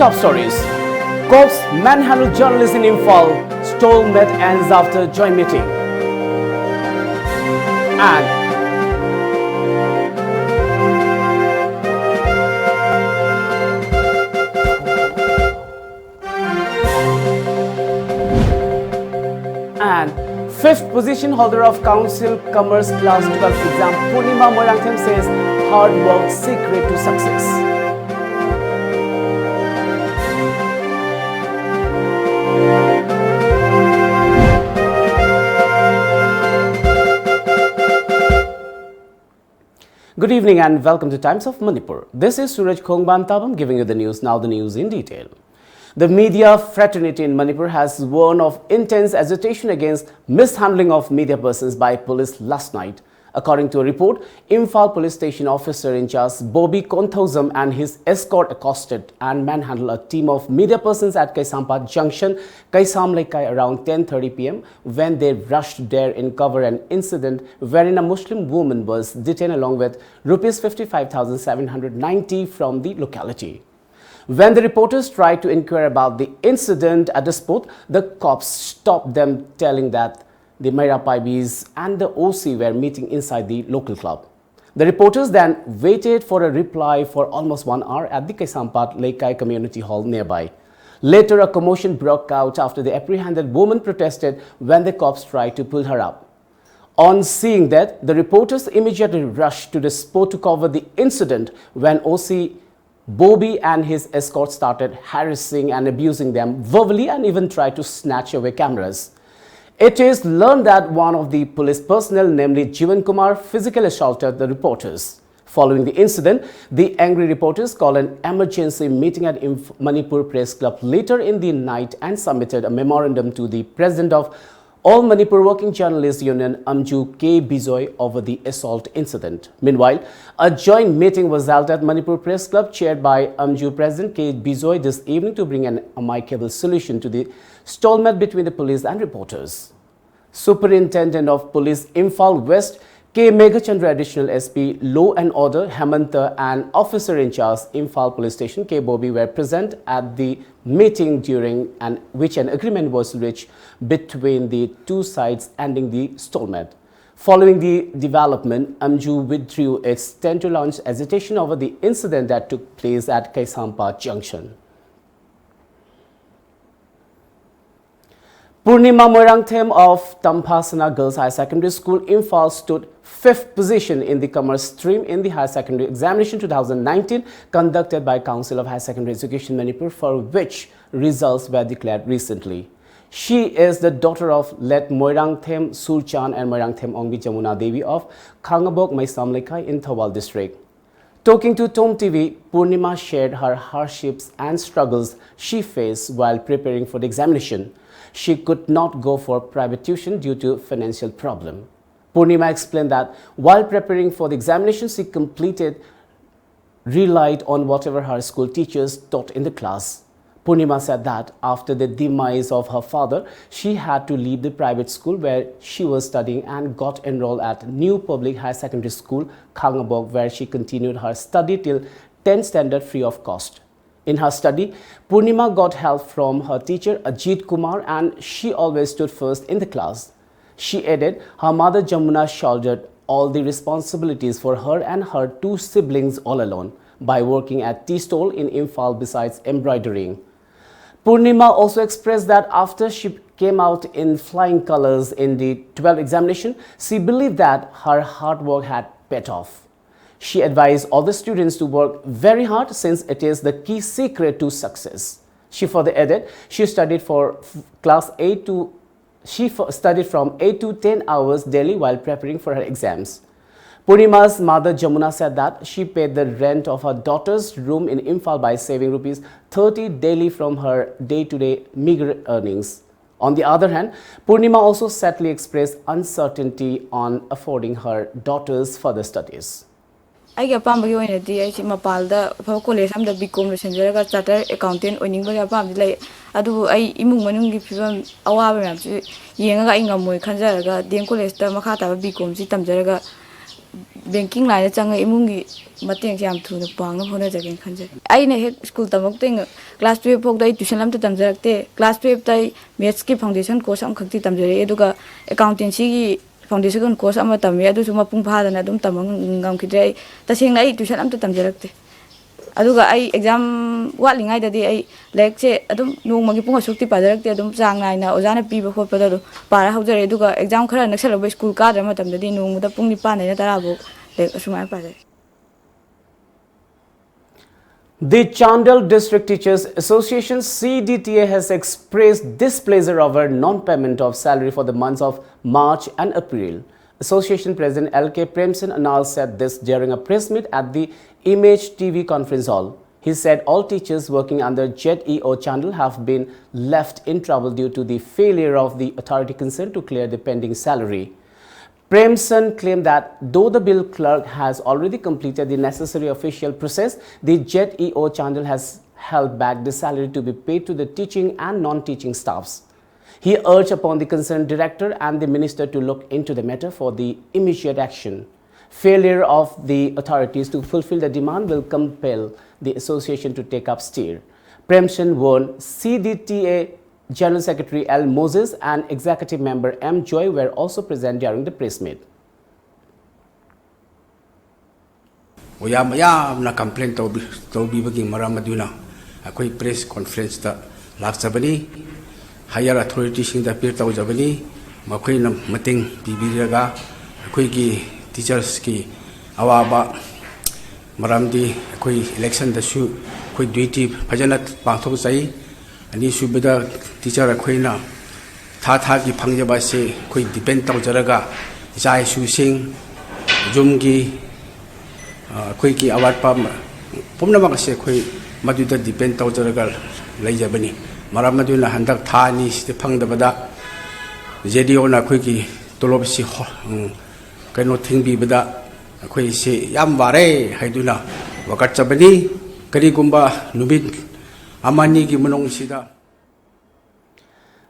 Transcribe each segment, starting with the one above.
top stories. Cops manhandle journalists in Imphal. Stalemate ends after joint meeting. And fifth position holder of Council Commerce Class 12 exam, Purnima Moirangthem says hard work secret to success. Good evening and welcome to Times of Manipur. This is SURAJ giving you the news. Now the news in detail. The media fraternity in Manipur has warned of intense agitation against mishandling of media persons by police last night. According to a report, Imphal police station officer in charge Bobby Konthausam and his escort accosted and manhandled a team of media persons at Kaisampa Junction, Kaisam Laikai around 10:30 p.m. when they rushed there in cover an incident wherein a Muslim woman was detained along with Rs 55,790 from the locality. When the reporters tried to inquire about the incident at the spot, the cops stopped them, telling that the Maira Paibis and the OC were meeting inside the local club. The reporters then waited for a reply for almost 1 hour at the Kaisampat Laikai Community Hall nearby. Later, a commotion broke out after the apprehended woman protested when the cops tried to pull her up. On seeing that, the reporters immediately rushed to the spot to cover the incident when OC Bobby and his escort started harassing and abusing them verbally and even tried to snatch away cameras. It is learned that one of the police personnel, namely Jivan Kumar, physically assaulted the reporters. Following the incident, the angry reporters called an emergency meeting at Manipur Press Club later in the night and submitted a memorandum to the president of All Manipur Working Journalists Union, Amju K. Bijoy, over the assault incident. Meanwhile, a joint meeting was held at Manipur Press Club chaired by Amju President K. Bijoy this evening to bring an amicable solution to the stalemate between the police and reporters. Superintendent of Police Imphal West K. Meghachandra, Additional SP, Law and Order, Hemanta, and Officer in Charge, Imphal Police Station, K. Bobby, were present at the meeting during which an agreement was reached between the two sides, ending the stalemate. Following the development, Amju withdrew its tent to launch agitation over the incident that took place at Kaisampa Junction. Purnima Moirangthem of Tampasana Girls High Secondary School, Imphal, stood 5th position in the commerce stream in the higher secondary examination 2019 conducted by Council of Higher Secondary Education Manipur, for which results were declared recently. She is the daughter of Let Moirangthem Surchan and Moirangthem Ongbi Jamuna Devi of Khangabok Maisam Laikai in Thawal district. Talking to Tom TV, Purnima shared her hardships and struggles she faced while preparing for the examination. She could not go for private tuition due to financial problem. Purnima explained that while preparing for the examination, she relied on whatever her school teachers taught in the class. Purnima said that after the demise of her father, she had to leave the private school where she was studying and got enrolled at New Public High Secondary School, Khangabok, where she continued her study till 10th standard free of cost. In her study, Purnima got help from her teacher Ajit Kumar, and she always stood first in the class. She added her mother Jamuna shouldered all the responsibilities for her and her two siblings all alone by working at tea stall in Imphal besides embroidering. Purnima also expressed that after she came out in flying colors in the 12th examination, she believed that her hard work had paid off. She advised all the students to work very hard since it is the key secret to success. She further added she studied from 8 to 10 hours daily while preparing for her exams. Purnima's mother Jamuna said that she paid the rent of her daughter's room in Imphal by saving Rs 30 daily from her day-to-day meager earnings. On the other hand, Purnima also sadly expressed uncertainty on affording her daughter's further studies. I get Pambo in a day, Mapalda, College, I'm the big commission, charter accountant, or Ningle Pam, like I do I imu give them our Yanga Ingamu, Kanjaraga, the College, Makata, Bicom, Sitam Jaraga, banking line chang imungi mateng jam thu na pang na hona jagen khanje ai ne he school tamok teng class 12 phok dai tuition lam ta tamjarakte class 12 dai maths ki foundation course am khakti tamjare eduga accountancy gi foundation course am tamye adu suma pung pha dana dum tamang ngam khidre ta sing ai tuition am ta tamjarakte aduga ai exam watlingai dadi ai lek che adum nongmagi pung asukti padarakte adum chang nai na ojana pi ba khot pada do para haujare aduga exam khara naksal ba school ka dra matam dadi nongmuda pung ni pa na tara bo lek asumai pare. The Chandel District Teachers Association CDTA has expressed displeasure over non-payment of salary for the months of March and April. Association President LK Premsen Anal said this during a press meet at the Image TV conference hall. He said all teachers working under JEO Chandel have been left in trouble due to the failure of the authority concerned to clear the pending salary. Premsen claimed that though the bill clerk has already completed the necessary official process, the JEO Chandel has held back the salary to be paid to the teaching and non-teaching staffs. He urged upon the concerned director and the minister to look into the matter for the immediate action. Failure of the authorities to fulfill the demand will compel the association to take up steer. Premsen warned CDTA General Secretary L. Moses and Executive Member M. Joy were also present during the press meet. We are na complaint to be working Maramaduna. A quick press conference that last Sabani, higher authorities in the Pirta Zabani, Maquina Mating, Bibiraga, a quickie teachers ki Awaba Maramdi, a quick election the shoe, quick duty, Pajanat Pantosai. Ani subida teacher akoina tha ki phangjaba se koi depend taw jaraga jai su sing jumgi koi ki award pa pomna ma se koi maduda depend taw jaraga laijabani maram maduna handak tha ni se phangbada JDO na koi ki tolob si kaino thingbi bada koi se yam ware haiduna wakat chabani kari gumba nubit amani ki munong sida.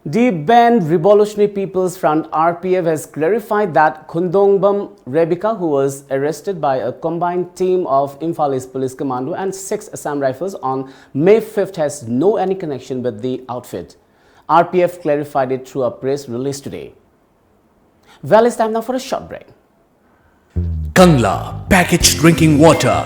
The band Revolutionary People's Front RPF has clarified that Khundongbam Rebecca, who was arrested by a combined team of Imphal East Police Commando and 6 Assam Rifles on May 5th, has no any connection with the outfit. RPF clarified it through a press release today. Well, it's time now for a short break. Kangla Packaged Drinking Water,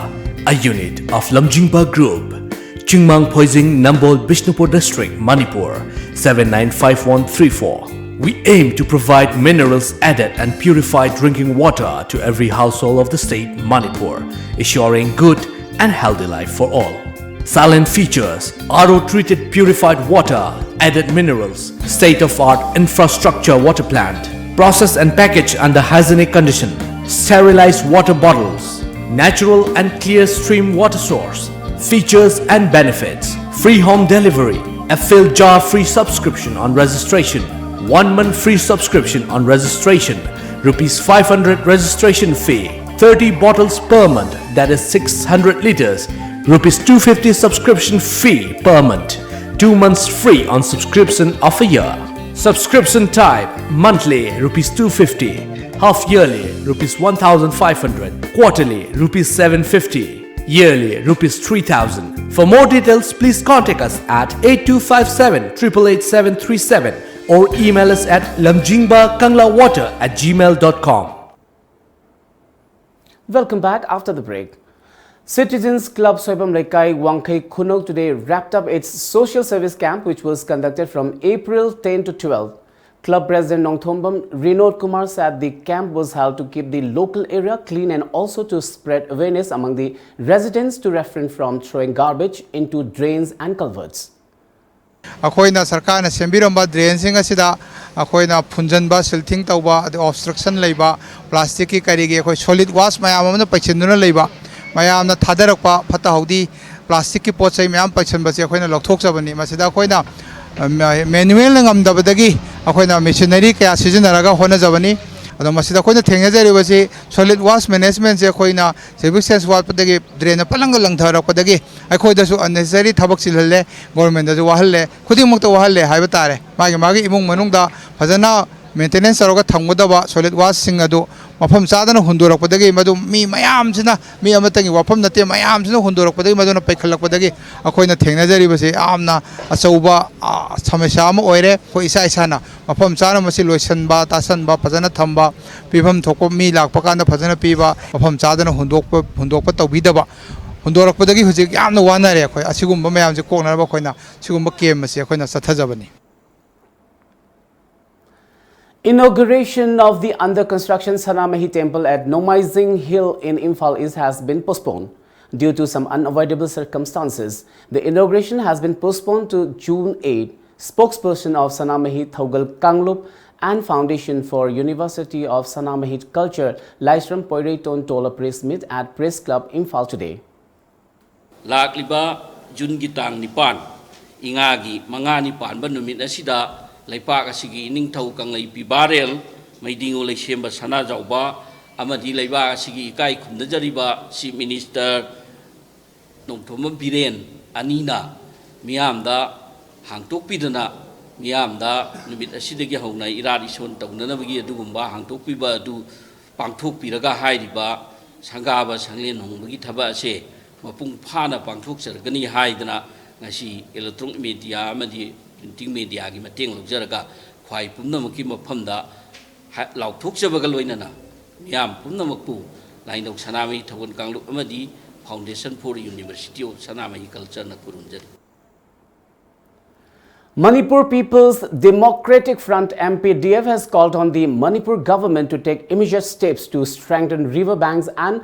a unit of Lamjingba Group. Chingmang Poising, Nambol, Bishnupur District, Manipur 795134. We aim to provide minerals added and purified drinking water to every household of the state Manipur, ensuring good and healthy life for all. Silent features, RO treated purified water, added minerals, state-of-art infrastructure water plant, processed and packaged under hygienic condition, sterilized water bottles, natural and clear stream water source. Features and benefits: free home delivery, a filled jar free subscription on registration, 1 month free subscription on registration, rupees 500 registration fee, 30 bottles per month, that is 600 liters, rupees 250 subscription fee per month, 2 months free on subscription of a year. Subscription type: monthly rupees 250, half yearly rupees 1500, quarterly rupees 750. Yearly rupees 3000. For more details, please contact us at 8257 888737 or email us at lamjingbakanglawwater@gmail.com. Welcome back after the break. Citizens Club Soibam Lekai Wangkai Kunok today wrapped up its social service camp, which was conducted from April 10 to 12. Club President Nongthombam Rinod Kumar said the camp was held to keep the local area clean and also to spread awareness among the residents to refrain from throwing garbage into drains and culverts. अखोइना सरकारना सेंबिरंबा ड्रेनसिंग असिदा अखोइना फुंजनबा सिल्थिंग तौबा obstruction लेबा plastic की करिगे अखोइ solid waste मयाम अमना पैछिनदुना लेबा मयामना थादरकपा फता हौदी plastic की पोचै मयाम पैछनबसे अखोइना लौथोकजबनी मसिदा अखोइना manual ngамदबदगी अखोइना machinery कया सिजनरगा होनजबनी अदो मसिदा अखोइना थेंगजरिबसे solid waste management से अखोइना civic sense वाटपदगी drain पलंग लंगथरकपदगी अखोइदसु अननेसेसरी थबक सिलहले गवर्नमेंट दसु वाहल्ले खुदिमुक्ता वाहल्ले हाइबा तारे मागी मागी इमुंग मनुंगदा फजना मेंटेनेंस तौरगा थंगदबा सॉलिड वेस्ट सिंग अदु mafam chadana hundorakpadagi madu mi mayamsina mi amatangi wafam nate mayamsina hundorakpadagi maduna paikhalakpadagi akoina thengnajari base amna achauba samasya ama oire ko isa isana mafam chana masi loisanba tasanba phajana thamba pibam thokpa mi lakpa kanda phajana piba mafam chadana hundokpa tawbidaba hundorakpadagi hujik yamna wanare akoi asigumba mayamse koknaraba koina sigumba kem masi akoina sathajabani. Inauguration of the under-construction Sanamahi temple at Nomaizing Hill in Imphal East has been postponed due to some unavoidable circumstances. The inauguration has been postponed to June 8. Spokesperson of Sanamahi Thogal Kanglup and Foundation for University of Sanamahi Culture, Laisram Poiriton, told a press meet at Press Club Imphal today. Lakliba June Gitang Nipan, Ingagi, Mangani Pan, Banumit Asida. Laipak asigi ining tau kang lai pibarel may dingo lai siyemba sana jauba amadi laiba asigi ikai kumdajariba si Minister Nongthoma Biren Anina miyamda hangtok pidana miyamda numit asidagi haunay irari son taunanabagi adugumba hangtok piba adu pangthok piraga hairiba sanggaba sanglen hongbagi thaba ase mapung phana pangthok sargani haidana ngasi electronic media amadi printing media gi mateng lojaraga khwai pumnamaki mafamda lauthokjabaga loinana miyam pumnamakpu lainok Sanamahi Thogal Kanglup amadi Foundation for University of Sanamahi Culture na kurunjari. Manipur People's Democratic Front MPDF has called on the Manipur government to take immediate steps to strengthen riverbanks and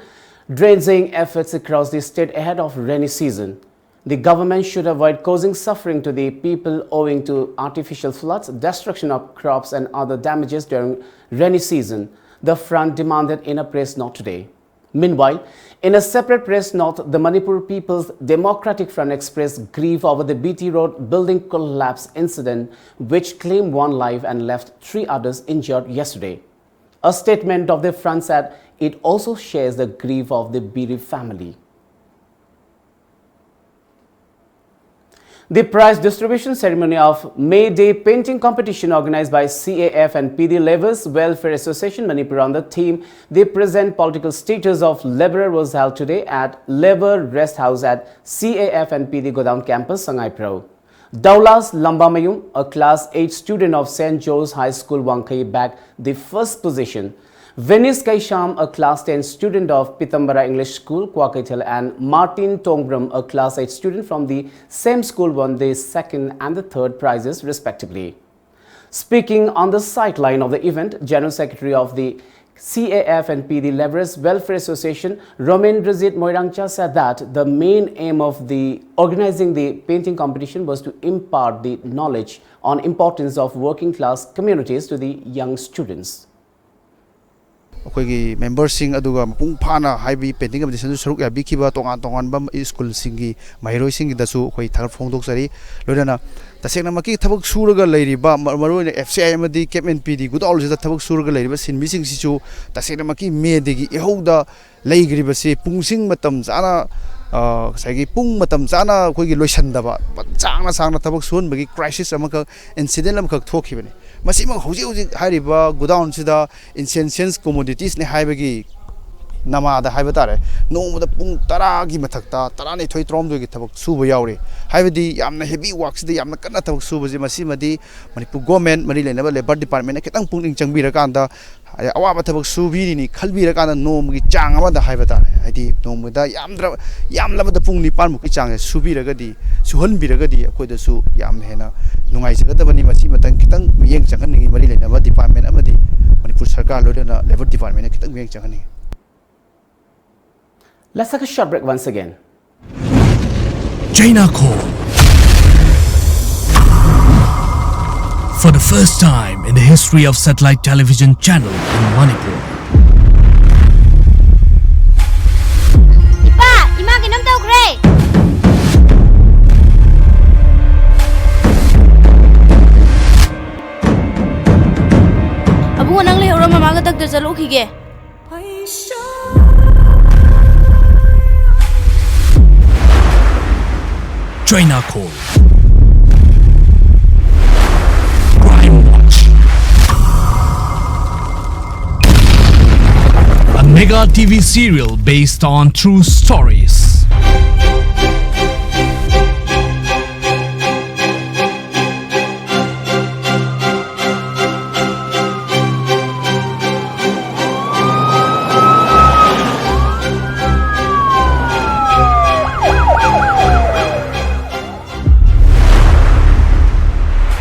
dredging efforts across the state ahead of rainy season. The government should avoid causing suffering to the people owing to artificial floods, destruction of crops and other damages during rainy season, the front demanded in a press note today. Meanwhile, in a separate press note, the Manipur People's Democratic Front expressed grief over the BT Road building collapse incident, which claimed 1 life and left 3 others injured yesterday. A statement of the front said it also shares the grief of the bereaved family. The prize distribution ceremony of May Day painting competition organized by CAF and PD Labourers Welfare Association Manipur on the theme "The Present Political Status of Laborer" was held today at Labour Rest House at CAF and PD Godown campus, Sangai Pro. Daulas Lambamayum, a class 8 student of St. Joe's High School, Wangkai, bagged the first position. Venice Kaisham, a class 10 student of Pitambara English School, Kwakaitel, and Martin Tongbram, a class 8 student from the same school, won the second and the third prizes respectively. Speaking on the sideline of the event, General Secretary of the CAF and PD Labourers Welfare Association, Romendrajit Moirangcha, said that the main aim of organizing the painting competition was to impart the knowledge on importance of working class communities to the young students. अखोई मेंबर्सिंग अदुगा मपुंग फाना Hibi painting competition सरुक याबिखिबा तोंगान तोंगान बम school सिंगी माइरोय सिंगी दसु अखोई Thar फोंदोकसरी लोइना तसेंना मकी थबक Surga लैरिबा मरोय FCI अमदी केएमएनपीडी गुदाउल जिदा थबक सुरगा लैरिबा सिनबी सिंग सिचु तसेंना मकी मेदेगी एहोदा लैग्रिबसे पुंगसिंग मतम जाना साइगी पुंग मतम जाना अखोई लोइसनदबा चांगना चांगना थबक सुनबगी क्राइसिस अमक इंसिडेंट अमक थोखिबने मसिमक हौजी हौजी हारिबा गुदाउन सिदा इनसेंशियस कमोडिटीज ने हाइबगी नमादा हाइबा तारे नोमदा पुंग 10 गी मथक्ता 12 थोई त्रोमदो गी थबक सुबा यावरे हाइबदी यामना हेवी वर्क सिदा यामना कन्ना थबक सुबजे मसिमदी मणिपुर गवर्नमेंट मरि लेनबा लेबर डिपार्टमेंट ने खितंग पुंग चंगबिरा कांदा अवाबा थबक सुबीरिनी खलबिरा कांदा नोमगी चांग अमदा हाइबा तारे हाइदी नोमदा यामलबदा पुंग 9 मुकी चांग सुबीरगदी सुहनबिरगदी अखोइदसु याम हेना नुंगाइजगदबनी मसि मतंग खितंग मियेंग चंगनगी मरि लेनबा डिपार्टमेंट अमदी मणिपुर सरकार लोडना लेबर डिपार्टमेंट ने खितंग मियेंग चंगनगी. Let's take a short break once again. China Coal. For the first time in the history of satellite television channel in Manipur. Ipa, ima kinam tau kre. Abu nang le hora mama ka tak ter chalu khige. China Coal. Crime Watch. Mega TV serial based on true stories.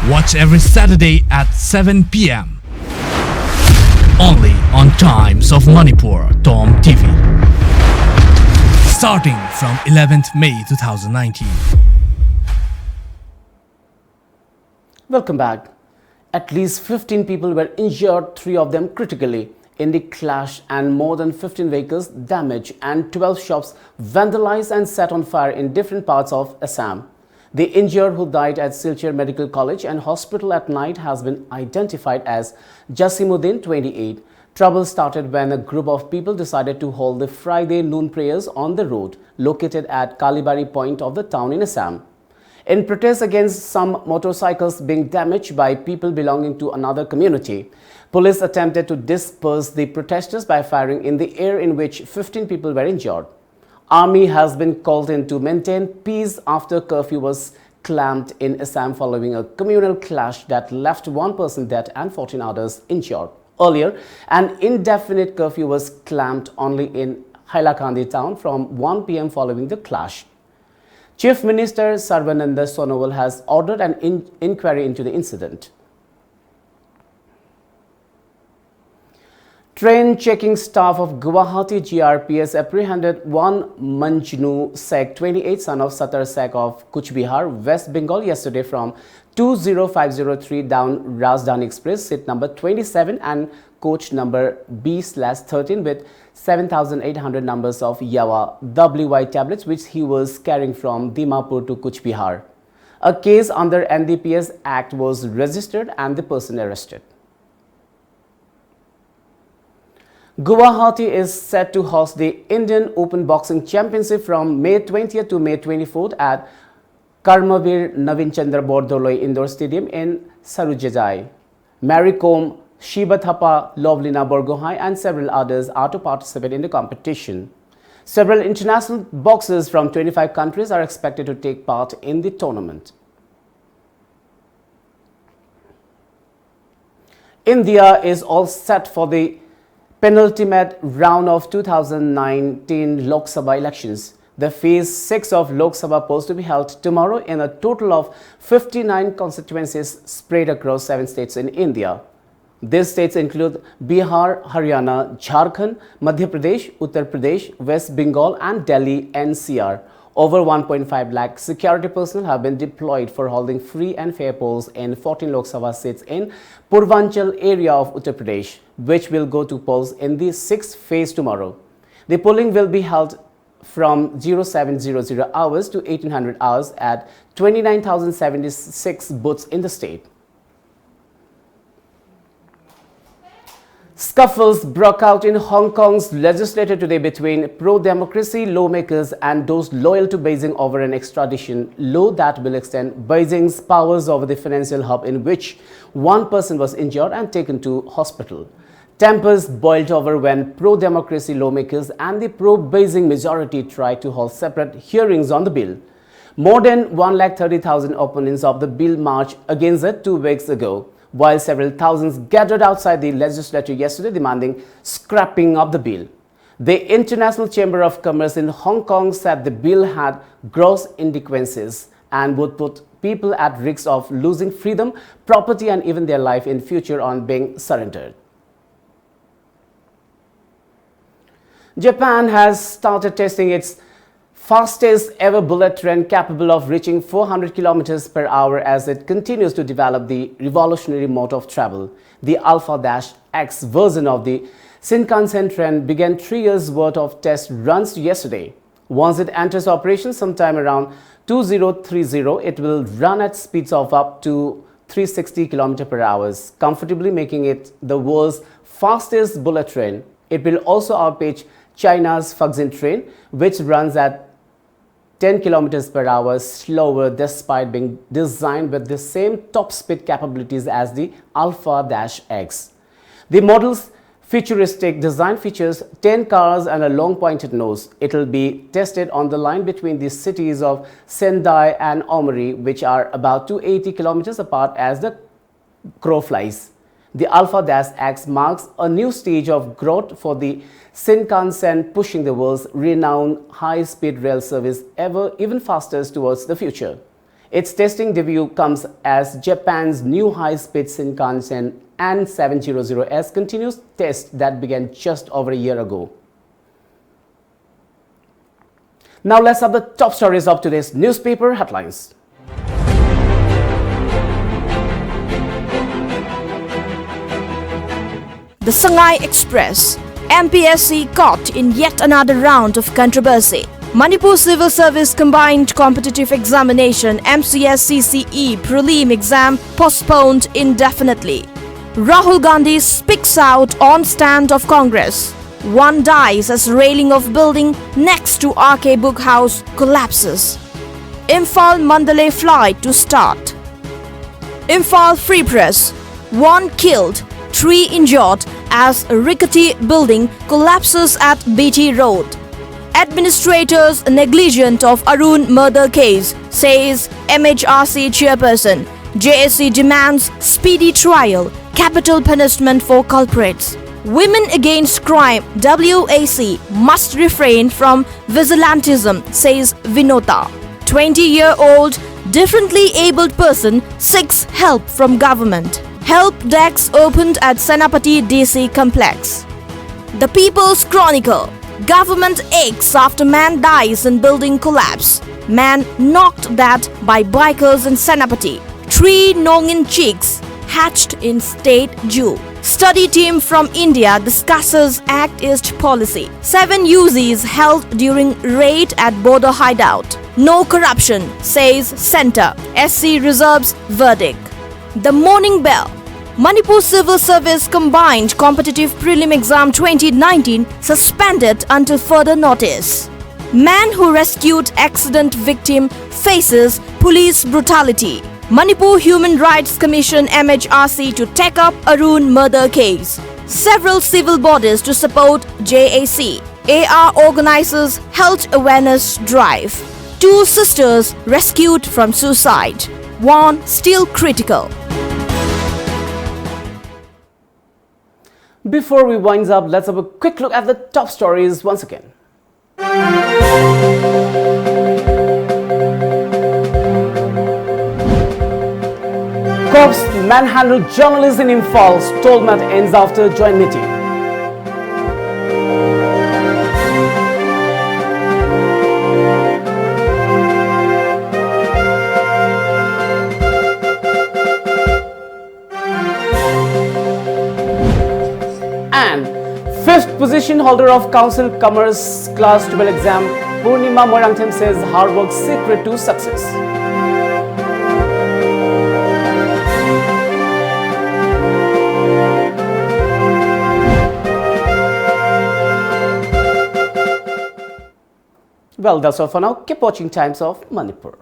Watch every Saturday at 7 p.m. only on Times of Manipur Tom TV. Starting from 11th May 2019. Welcome back. At least 15 people were injured, 3 of them critically, in the clash, and more than 15 vehicles damaged and 12 shops vandalized and set on fire in different parts of Assam. The injured who died at Silchar Medical College and Hospital at night has been identified as Jasimuddin, 28. Trouble started when a group of people decided to hold the Friday noon prayers on the road located at Kalibari point of the town in Assam. In protest against some motorcycles being damaged by people belonging to another community, police attempted to disperse the protesters by firing in the air, in which 15 people were injured. Army has been called in to maintain peace after curfew was clamped in Assam following a communal clash that left 1 person dead and 14 others injured. Earlier, an indefinite curfew was clamped only in Hailakandi town from 1 p.m. following the clash. Chief Minister Sarvananda Sonowal has ordered an inquiry into the incident. Train checking staff of Guwahati GRPS apprehended one Manjnu Sek, 28, son of Satar Sek of Kuch Bihar, West Bengal yesterday from 20503 down Rajdhani Express, seat number 27 and coach number B/13 with 7,800 numbers of Yawa WY tablets which he was carrying from Dimapur to Kuch Bihar. A case under NDPS Act was registered and the person arrested. Guwahati is set to host the Indian Open Boxing Championship from May 20th to May 24th at Karmavir Navin Chandra Bordoloi Indoor Stadium in Suraj. Mary Kom, Shiba Thapa, Lovelina Borgohai and several others are to participate in the competition. Several international boxers from 25 countries are expected to take part in the tournament. India is all set for the penultimate round of 2019 Lok Sabha elections. The Phase 6 of Lok Sabha polls to be held tomorrow in a total of 59 constituencies spread across 7 states in India. These states include Bihar, Haryana, Jharkhand, Madhya Pradesh, Uttar Pradesh, West Bengal and Delhi NCR. Over 1.5 lakh security personnel have been deployed for holding free and fair polls in 14 Lok Sabha seats in Purvanchal area of Uttar Pradesh, which will go to polls in the 6th phase tomorrow. The polling will be held from 0700 hours to 1800 hours at 29,076 booths in the state. Scuffles broke out in Hong Kong's legislature today between pro-democracy lawmakers and those loyal to Beijing over an extradition law that will extend Beijing's powers over the financial hub, in which 1 person was injured and taken to hospital. Tempers boiled over when pro-democracy lawmakers and the pro-Beijing majority tried to hold separate hearings on the bill. More than 130,000 opponents of the bill marched against it 2 weeks ago, while several thousands gathered outside the legislature yesterday demanding scrapping of the bill. The International Chamber of Commerce in Hong Kong said the bill had gross inadequacies and would put people at risk of losing freedom, property and even their life in future on being surrendered. Japan has started testing its fastest ever bullet train capable of reaching 400 km per hour as it continues to develop the revolutionary mode of travel. The Alpha-X version of the Shinkansen train began 3 years worth of test runs yesterday. Once it enters operation sometime around 2030, it will run at speeds of up to 360 km per hour, comfortably making it the world's fastest bullet train. It will also outpace China's Fuxin train, which runs at 10 km per hour slower despite being designed with the same top speed capabilities as the Alpha-X. The model's futuristic design features 10 cars and a long pointed nose. It will be tested on the line between the cities of Sendai and Omori, which are about 280 kilometers apart as the crow flies. The Alpha-X marks a new stage of growth for the Shinkansen, pushing the world's renowned high-speed rail service even faster towards the future. Its testing debut comes as Japan's new high-speed Shinkansen and 700S continues test that began just over a year ago. Now let's have the top stories of today's newspaper headlines. The Shanghai Express. MPSC caught in yet another round of controversy. Manipur Civil Service Combined Competitive Examination MCS-CCE prelim exam postponed indefinitely. Rahul Gandhi speaks out on stand of Congress. One dies as railing of building next to RK Book House collapses. Imphal Mandalay flight to start. Imphal Free Press. 1 killed, 3 injured as a rickety building collapses at BT Road. Administrators negligent of Arun murder case, says MHRC chairperson. JSC demands speedy trial, capital punishment for culprits. Women against crime, WAC must refrain from vigilantism, says Vinota. 20-year-old differently abled person seeks help from government. Help desks opened at Senapati DC complex. The People's Chronicle. Government aches after man dies in building collapse. Man knocked that by bikers in Senapati. 3 Nongin chicks hatched in state zoo. Study team from India discusses Act East policy. 7 UZs held during raid at border hideout. No corruption, says Centre. SC reserves verdict. The Morning Bell. Manipur Civil Service Combined Competitive Prelim Exam 2019 suspended until further notice. Man who rescued accident victim faces police brutality. Manipur Human Rights Commission MHRC to take up Arun murder case. Several civil bodies to support JAC. AR organizes health awareness drive. 2 sisters rescued from suicide. 1 still critical. Before we wind up, let's have a quick look at the top stories once again. Cops manhandled journalists in Imphal, stalemate ends after joint meeting. And 5th position holder of Council Commerce Class 12 exam, Purnima Morangthem says hard work secret to success. Well, that's all for now. Keep watching Times of Manipur.